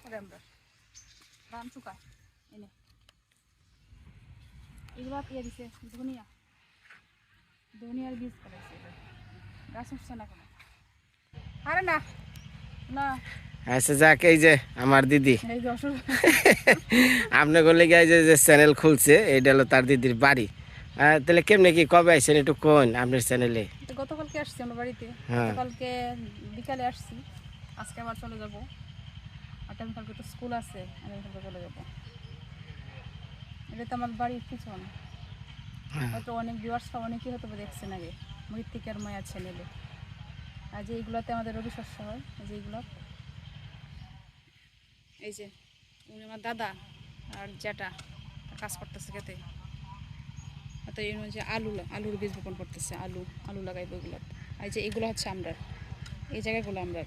করে আমরা ধান শুকায় এনে এগুলো দিয়ে দিছে ধনিয়ার বীজ করেছে গাছ উঠছে না কোনো আরে না না আচ্ছা যাক এই যে আমার দিদি আপনি বলে গিয়ে যে চ্যানেল খুলছে এইটা হলো তার দিদির বাড়ি তাহলে কেমনে কি কবে আসছেন একটু কোন আপনার চ্যানেলে গতকালকে আসছি আমার বাড়িতে গতকালকে বিকালে আসছি আজকে আবার চলে যাবো আর কালকে তো স্কুল আছে আমি চলে যাবো এটা তো আমার বাড়ির পিছন হয়তো অনেক ভিউয়ার্সরা অনেকেই হয়তো দেখছেন আগে মৃত্তিকার মায়া চ্যানেলে আর যে এইগুলোতে আমাদের রবি শস্য হয় যে এইগুলো এই যে উনি আমার দাদা আর জ্যাঠা কাজ করতেছে খেতে তো এই যে আলুর বীজ বপন করতেছে আলু লাগাইবো এগুলো আর যে এগুলো হচ্ছে আমরা এই জায়গাগুলো আমরা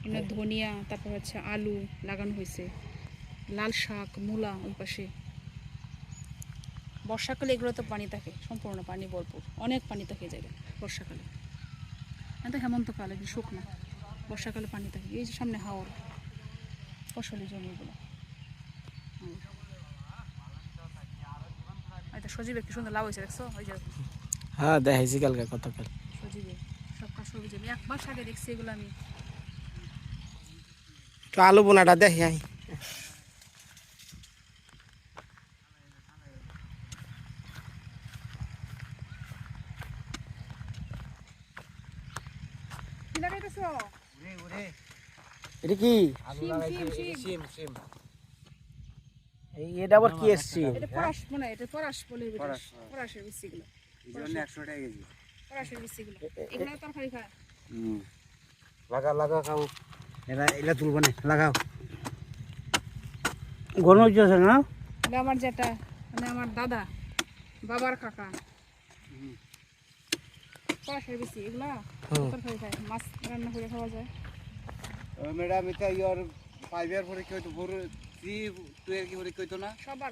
এমনি ধনিয়া তারপর হচ্ছে আলু লাগানো হয়েছে লাল শাক মূলা ওই পাশে বর্ষাকালে এগুলো তো পানি থাকে সম্পূর্ণ পানি ভরপুর অনেক পানি থাকে এই জায়গায় বর্ষাকালে তো হেমন্তকালে শুকনো বর্ষাকালে পানি থাকে এই যে সামনে হাওর ফসলি জমিগুলো সজীব একটু সুন্দর লাভ হয়েছে দেখছো ওই যে হ্যাঁ দেখাইছি কালকে কতকাল সজীবে সব কাজ সবজি আমি এক মাস আগে দেখছি এগুলো আমি তো আলু বোনাটা দেখাই এটা কি এটা আবার কি এসছি এটা পরাশ মানে এটা পরাশ বলে পরাশের বীজগুলো জন্য 100 টাকা কেজি পরাশের বীজগুলো এগুলো তরকারি খায় লাগা খাও এলা তুলবো না লাগাও গণজ আছে না এটা আমার যেটা মানে আমার দাদা বাবার কাকা পরাশের বীজ এগুলো তরকারি খায় মাছ রান্না করে খাওয়া যায় ম্যাডাম এটা ইয়ার 5 ইয়ার পরে কি হইতো ভোর 3 2 এর কি পরে কইতো না সবার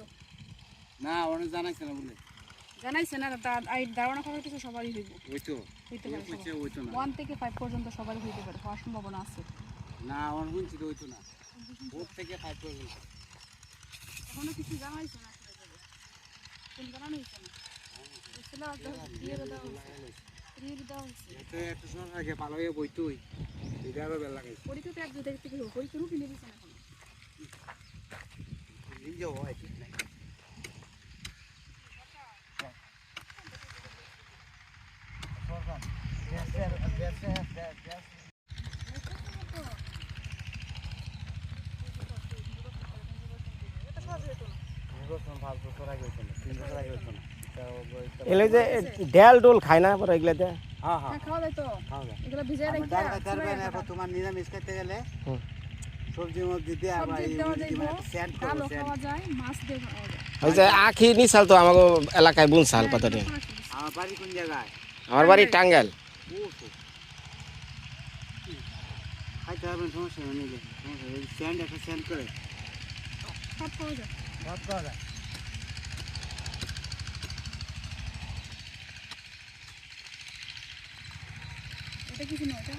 না অনেক জানাইছে না বলে জানাইছে না আই ধারণা করার কিছু সবারই হইব হইতো হইতে পারে হইতো না 1 থেকে 5 পর্যন্ত সবারই হইতে পারে হওয়ার সম্ভাবনা আছে না অনেক শুনছি তো হইতো না 4 থেকে 5 পর্যন্ত এখনো কিছু জানাইছে না কোন জানানো হইছে না ছিল দিয়ে দাও এত এত সময় আগে ভালো হয়ে বইতুই এটা আরো বেলা লাগাই পরীক্ষা তো এক দুই তারিখ থেকে পরীক্ষা রুটি নিয়ে দিছে না এখন নিজে হয় ঠিক নাই এলে যে ডেল ডোল খায় না পরে এগুলাতে হ্যাঁ হ্যাঁ খাওয়া যায় তো খাওয়া যায় এগুলো ভিজায় রেখে তোমার নিরামিষ খেতে গেলে সবজির মধ্যে দিয়ে আবার স্যান্ড ডালও খাওয়া যায় মাছ দিয়ে খাওয়া যায় ওই যে আখি নিশাল তো আমাকে এলাকায় বুনশাল কতদিন আমার বাড়ি কোন জায়গায় আমার বাড়ি টাঙ্গাইল খাইতে পারবেন সমস্যা নেই স্যান্ড একটা স্যান্ড করে সব খাওয়া যায় সব খাওয়া যায় এটা কি চিনো এটা?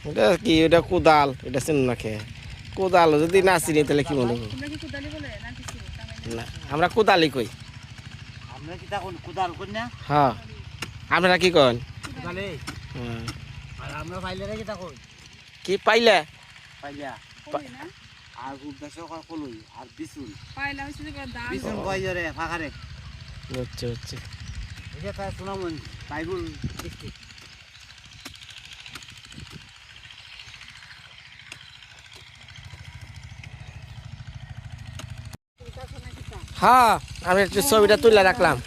এটা কি, এটা কোদাল, এটা চিন না খেয়ে কোদাল যদি না চিনি তাহলে কি মনে করবো? তোমরা কি কুদালি বলে না কিছু? না, আমরা কোদালি কই। আমরা কি তখন কুদাল করি না? হ্যাঁ, আপনারা কি কন? কুদালে। হ্যাঁ। আর আমরা পাইলে কি তখন? কি পাইলে? পাইলা। কই না? আর উদ্দেশ্য কলই আর বিচুল। পাইলা হইছে যে দাম। বিচুল কয় জরে ফাঁকারে। হচ্ছে হচ্ছে। এটা তাই শোনামন বাইবুল ডিস্ট্রিক্ট। হ্যাঁ, আমি একটু ছবিটা তুলে রাখলাম।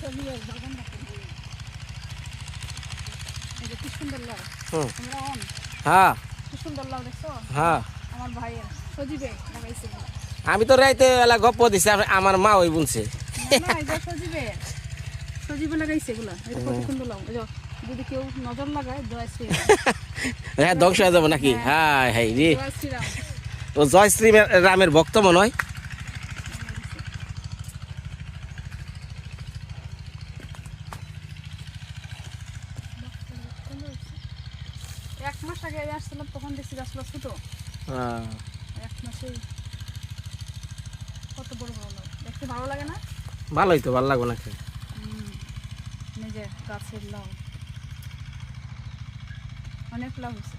এই যে কি সুন্দর লাউ। হুম। তোমরা অন হ্যাঁ কি সুন্দর লাউ দেখছো? হ্যাঁ, আমার ভাইয়ের সজিবে লাগাইছে। আমি তো রাইতে এলা গপ্প দিছি, আমার মা ওই বুনছে। না এই যে সজিবে। সজিবে লাগাইছে এগুলা। এটা কত সুন্দর লাউ। এই যে যদি কেউ নজর লাগায় জয় শ্রী হ্যাঁ, ধ্বংস হয়ে যাবো নাকি? হ্যাঁ হ্যাঁ রে, জয় শ্রীরাম। ও জয় শ্রী রামের ভক্ত মনে হয়। এক মাস আগে আসছিলাম তখন দেখছি গাছগুলো ছোট। হ্যাঁ, এক মাসে কত বড় বড় লাউ। দেখতে ভালো লাগে না? ভালোই তো, ভালো লাগবো নাকি? নিজে গাছের লাউ অনেক লাউ হয়েছে।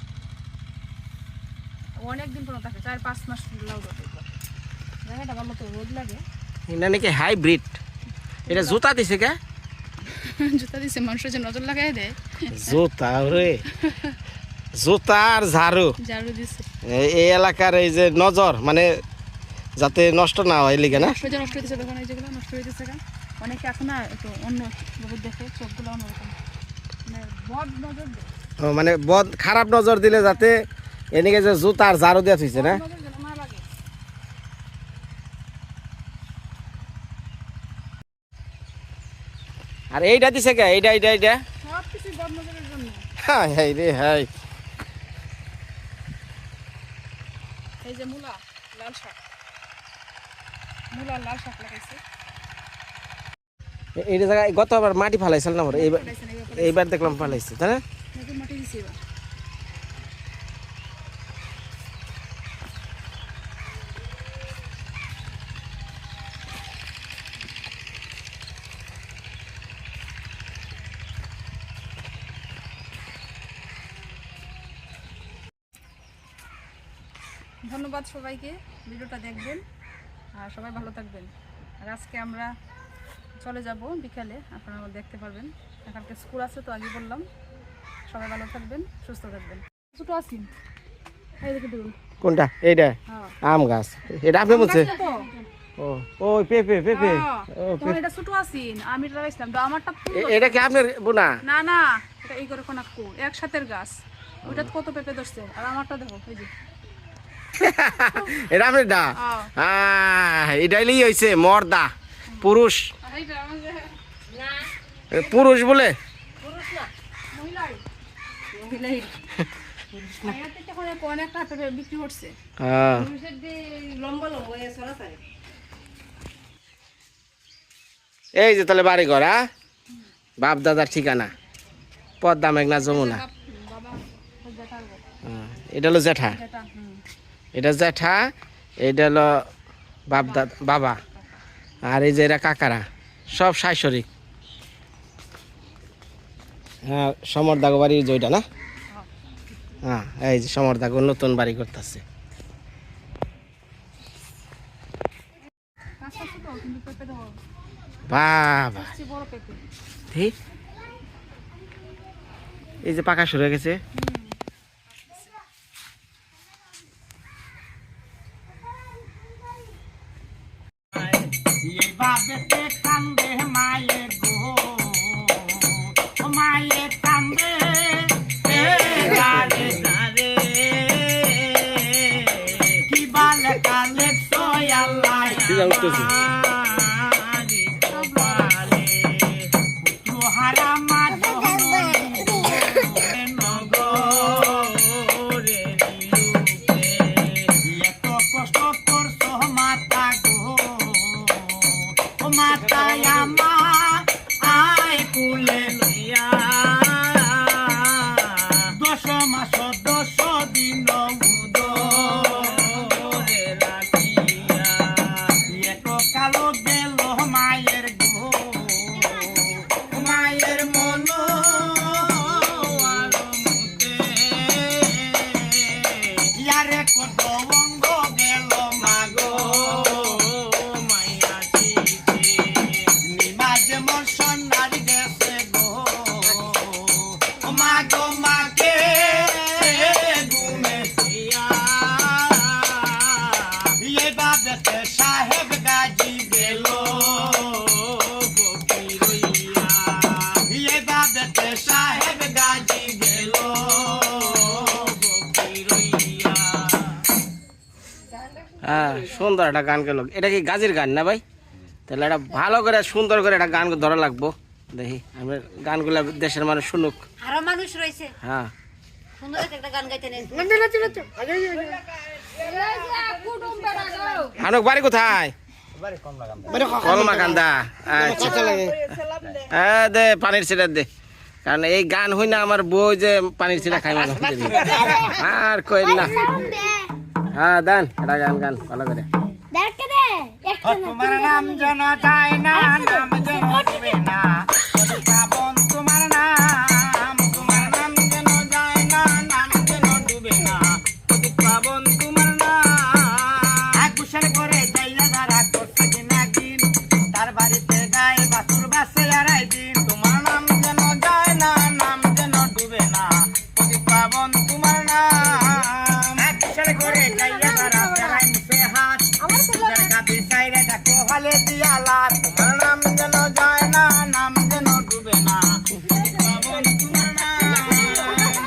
অনেকদিন পর্যন্ত থাকে, 4-5 মাস লাউ ধরে। জায়গাটা ভালো তো, রোদ লাগে। এটা নাকি হাইব্রিড। এটা জুতা দিছে কে? জুতা দিছে মানুষের যে নজর লাগাই দেয়। জুতা রে, জুতা আর ঝাড়ু। ঝাড়ু দিছে এই এলাকার এই যে নজর, মানে যাতে নষ্ট না হয় লিগে না। নষ্ট হয়ে নষ্ট হইতেছে, দেখুন এই যেগুলো নষ্ট হইতেছে। অনেকে এখন না একটু অন্য ভাবে দেখে, চোখগুলো অন্যরকম, মানে বদ নজর দেয়। ও, মানে খারাপ নজর দিলে যাতে এদিকে যে জুতা আর ঝাড়ু দেওয়া হয়েছে না। নজর যেন না লাগে। আর এইটা দিছে কে? এইটা এইটা এইটা সব কিছু বদ নজরের জন্য। হাই হাই রে হাই। এই যে মূলা, লাল শাক, মূলা লাল শাক লাগাইছে। এইটা জায়গায় গতবার মাটি ফালাইছিল না মোর, এইবার লাগাইছে না, এইবার দেখলাম ফালাইছে, তাই না? নতুন মাটি দিছে এবার। ধন্যবাদ সবাইকে, ভিডিওটা দেখবেন আর সবাই ভালো থাকবেন। আর আজকে আমরা চলে যাব বিকালে, আপনারা দেখতে পারবেন। এখানকে স্কুল আছে তো, আগে বললাম। সবাই ভালো থাকবেন, সুস্থ থাকবেন। ছোটো আছি এই দেখে দেখুন। কোনটা? এইটা হ্যাঁ আম গাছ। এটা আপনি বলছে? গাছটা তো। ও ও, পেঁপে পেঁপে। হ্যাঁ, ও, তখন এটা ছোটো আছি, আমি লাগাইছিলাম তো, আমারটা এটা কি আপনার বোনা? না না, এটা এই করে কোনাকু একসাথের গাছ। ওইটা কত পেঁপে ধরছে, আর আমারটা দেখো এই যে। এটা আপনার ডা? এটা লিয়ে হয়েছে মর্দা, পুরুষ। পুরুষ বলে অনেকটা পেঁপে বিক্রি করছে। হ্যাঁ। এই যে তাহলে বাড়ি ঘর, হ্যাঁ, বাপ দাদার ঠিকানা, পদ্মা মেঘনা যমুনা। বাবা জেঠার ঘর। হ্যাঁ, এটা হলো জ্যাঠা, জেঠা, এটা জ্যাঠা, এটা হলো বাপ দাদা বাবা, আর এই যে এরা কাকারা, সব শাশুড়ি। হ্যাঁ, সমর দাগো বাড়ি জয়টা না? হ্যাঁ, এই যে সমর দাগো নতুন বাড়ি করতেছে। গাছটা ছোট কিন্তু পেঁপে দেখো, বাবা, সবচেয়ে বড় পেঁপে। ঠিক, এই যে পাকা শুরু হয়ে গেছে। বাবেতে কান্দে মায়ে গো, মায়ে কান্দে গারে গারে, কি বালে কালে সোয় আল্লাহ হারা মা নগরে এত কষ্ট করছো মাতা গো, মাতায় আমার আয় কুলে লইয়া, দশম সুন্দর একটা গান গেল। এটা কি গাজীর গান না ভাই? তাহলে এটা ভালো করে সুন্দর করে একটা গান ধরা লাগবো। দেখি আমরা গানগুলা দেশের মানুষ শুনুক। আরো মানুষ রয়েছে হ্যাঁ, সুন্দর একটা গান গাইতে নেই হানুক বাড়ি কোথায়? কলমাকান্দা। আচ্ছা দে পানির ছিটা দে, কারণ এই গান হই না আমার বউ যে পানির ছিটা খাই মানে আর কই না। হ্যাঁ দেন এটা গান গান ভালো করে। তোমার নাম যেন যায় না, নাম যেন ডুবে না, শ্রাবণ তোমার নাম, তোমার নাম যেন যায় না, নাম যেন ডুবে না, শ্রাবণ তোমার নাম। আকুশের করে যাইয়া ধারা করছে কিনা দিন, তার বাড়িতে গায়ে বাছুর বাসে আড়াই দিন। তোমার নাম যেন যায় না, নাম যেন ডুবে না, শ্রাবণ তোমার নাম। আকুশের করে যাইয়া ধারা ফেরাই মুখে হাত, তোমার নাম যেন যায় না, নাম যেন ডুবে না, শ্রাবণ তোমার নাম।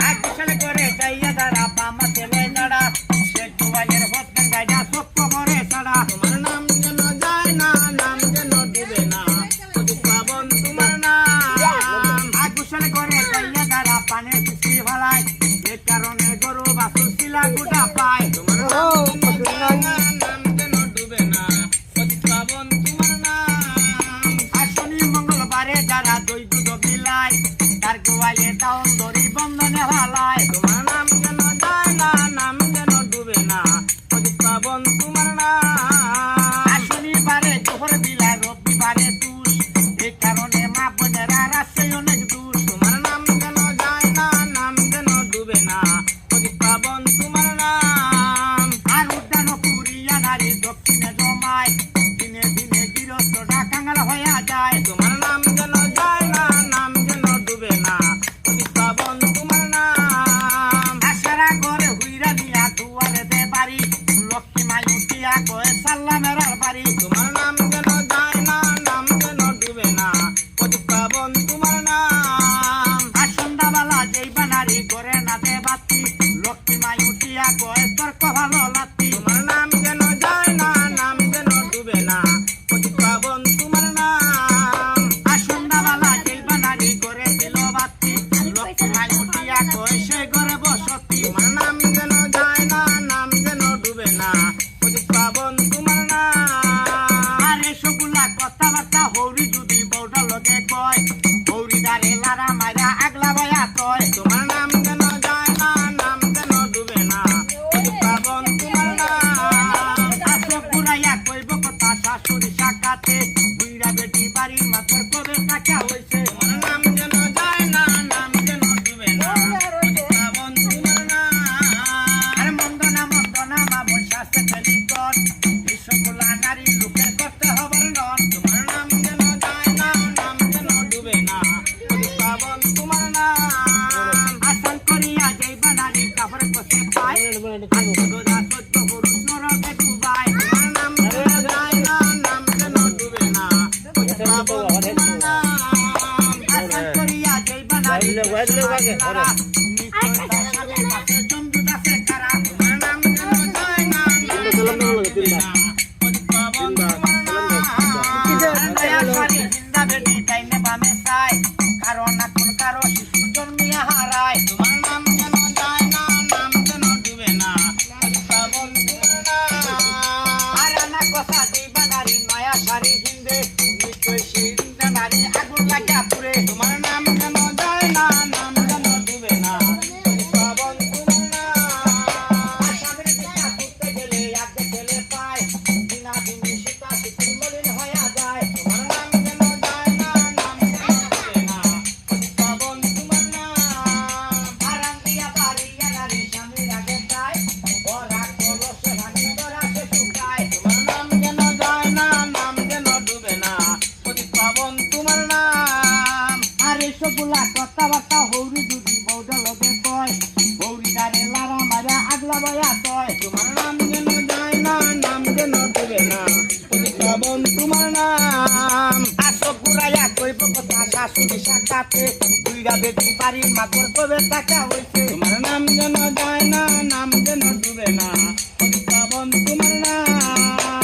আকুশের করে যাইয়া ধারা বামা ছেলে নাড়া, সে জুয়াইয়ের হত্যা গাইডা সপ্প মরে ছাড়া। তোমার নাম যেন যায় না, নাম যেন ডুবে না, শ্রাবণ তোমার নাম। আকুশের করে যাইয়া ধারা পানে খুশি ভালাই, এ কারণে গরু বাছুর শিলা গুটা পায়। তোমার নাম যেন যায় না, নাম যেন ডুবে না, শ্রাবণ তোমার নাম। আর শনি মঙ্গলবারে যারা দই দুধ বিলায়, তার গোয়ালে তাও দড়ি বন্ধনে হালায়। তোমার নাম যেন যায় না, নাম যেন ডুবে না, শ্রাবণ তোমার নাম। আর শনিবারে জোহর বিলায়, রবিবারে তুষ, এই কারণে মা বোনেরা রাস্তে অনেক দূর। তোমার নাম যেন যায় না, নাম যেন ডুবে না, শ্রাবণ তোমার নাম। আর উদ্যান পুরিয়া নারী দক্ষিণে জমায়, দিনে দিনে গৃহস্থটা কাঙাল হইয়া যায়। তোমার নাম যেন যায় না, নাম যেন ডুবে না, শ্রাবণ তোমার নাম। আশারা করে হুইরা দিয়া দুয়ারে দে বাড়ি, লক্ষ্মী মাই উঠিয়া কয়ে সাল্লামের বাড়ি। তোমার নাম যেন যায় না, নাম যেন ডুবে না, শ্রাবণ তোমার নাম। আর সন্ধ্যাবেলা যেই বানারি করে না দে বাতি, লক্ষ্মী মাই উঠিয়া কয়ে তর্ক ভালো লাতি। তোমার নাম যেন যায় না, নাম যেন ডুবে না, শ্রাবণ তোমার নাম। আর সন্ধ্যাবেলা যেই বানারি করে দিল বাতি, লক্ষ্মী মাই উঠিয়া কয়ে সে ঘরে বসতি। তোমার নাম যেন যায় না, নাম যেন ডুবে না, শ্রাবণ তোমার নাম। আর এসবগুলা কথাবার্তা হৌরি যদি বউটা লগে কয়, হৌরি দাঁড়ে লারা মাইরা আগলা বয়া কয়। তোমার নাম যেন যায় না, নাম যেন ডুবে না, শ্রাবণ তোমার নাম। আসব ঘুরাইয়া কইব কথা শাশুড়ি সাকাতে, বুইরা বেটি বাড়ির মাথার কবে টাকা হইছে। তোমার নাম যেন যায় না, নাম যেন ডুবে না, শ্রাবণ তোমার নাম। আর মন্দনা মন্দনা মা বৈশাখে ফেলি কর, এসবগুলা নারী লোকের করতে হবার নন। তোমার নাম যেন যায় না, নাম যেন ডুবে না, শ্রাবণ তোমার নাম। আসান করিয়া যাইবা নারী কাপড় কষে পায়, রোজা সত্য পুরুষ নরকে ডুবায়। তোমার নাম যেন যায় না, নাম যেন ডুবে না, শ্রাবণ তোমার নাম। আসান করিয়া যাইবা নারী কারা, নিশ্চয় তার স্বামীর কাছে জমজুট আছে কারা। তোমার নাম যেন যায় না, নাম যেন ডুবে না, শ্রাবণ তোমার নাম। দয়া সারি জিন্দা বেটি তাইনে বামে চায়, কারণ এখন কারো শিশু জন্মিয়া হারায়। তোমার নাম যেন যায় না, নাম যেন ডুবে না, শ্রাবণ তোমার নাম। আর আনা কথা দিবা নারী নয়া শাড়ি হিন্দে, নিশ্চয় সিন্দা নারী আগুন লাগিয়া পুরে। তোমার নাম যেন যায় না, নাম যেন ডুবে না, শ্রাবণ তোমার নাম। আসামের দিশা করতে গেলে আগে ছেলে পায়, দিনা দিনে সীতা সীতার মলিন হইয়া যায়। তোমার নাম যেন যায় না, নাম যেন ডুবে না, শ্রাবণ তোমার নাম। আরাম দিয়া বাড়িয়া নারী স্বামীর আগে যায়, ওরা কলসে ভাঙি তোরা সে শুকায়। তোমার নাম যেন যায় না, নাম যেন ডুবে না, শ্রাবণ তোমার নাম। আর এসবগুলা কথাবার্তা হৌরি যদি বউটা লগে কয়, হৌরি দাঁড়ে লারা মারা আগলা বয়া কয়। তোমার নাম যেন যায় না, নাম যেন ডুবে না, শ্রাবণ তোমার নাম। আসব ঘুরাইয়া কইব কথা শাশুড়ি সাকাতে, দুইরা বেটি বাড়ির মাথর কবে টাকা হইছে। তোমার নাম যেন যায় না, নাম যেন ডুবে না, শ্রাবণ তোমার নাম।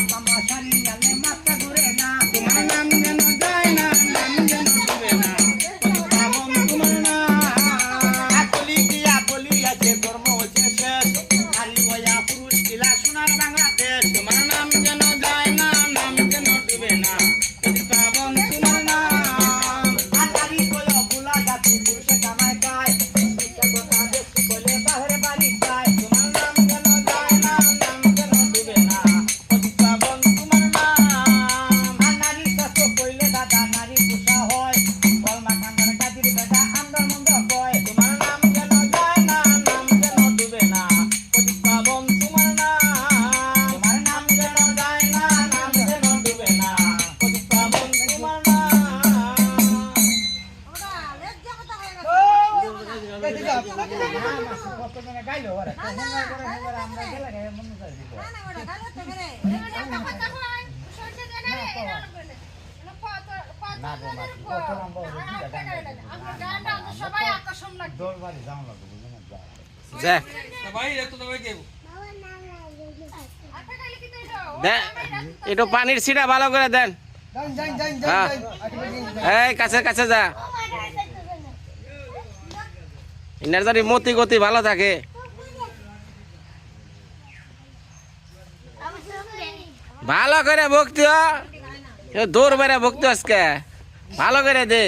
তামাশারি জালে মাথা ঘুরে না তোমার নাম যেন যায় না নাম যেন ডুবে না পাবন তোমার নাম আকলি দিয়া বলি আছে কর্ম হচ্ছে শেষ নারী বয়া পুরুষ কিলা সোনার বাংলাদেশ তোমার নাম যেন যায় না নাম যেন ডুবে না পাবন তোমার নাম আতারি কয় বুলা গাছি পুরুষে কামায় খায় কথা দেখি বলে বাহিরে বাড়ি যায় তোমার নাম যেন যায় না নাম যেন ডুবে না পাবন তোমার নাম নারী কাছে কইলে দাদা নারী পুষা হয় বলমা কান্দার কাজির বেটা আন্দর মন্দ কয় তোমার নাম যেন যায় না নাম যেন ডুবে না পাবন তোমার নাম যেন যায় না নাম যেন ডুবে না পাবন তোমার নাম যা দেন একটু পানির ছিটা ভালো করে দেন হ্যাঁ এই কাছে কাছে যা ইনার যদি মতি গতি ভালো থাকে ভালো করে ভক্তি দৌড় বেড়ে ভক্তি আজকে ভালো করে দে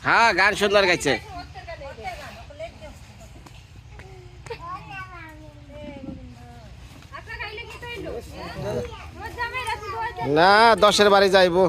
হ্যাঁ গান সুন্দর গাইছে না 10-এর বাড়ি যাইবো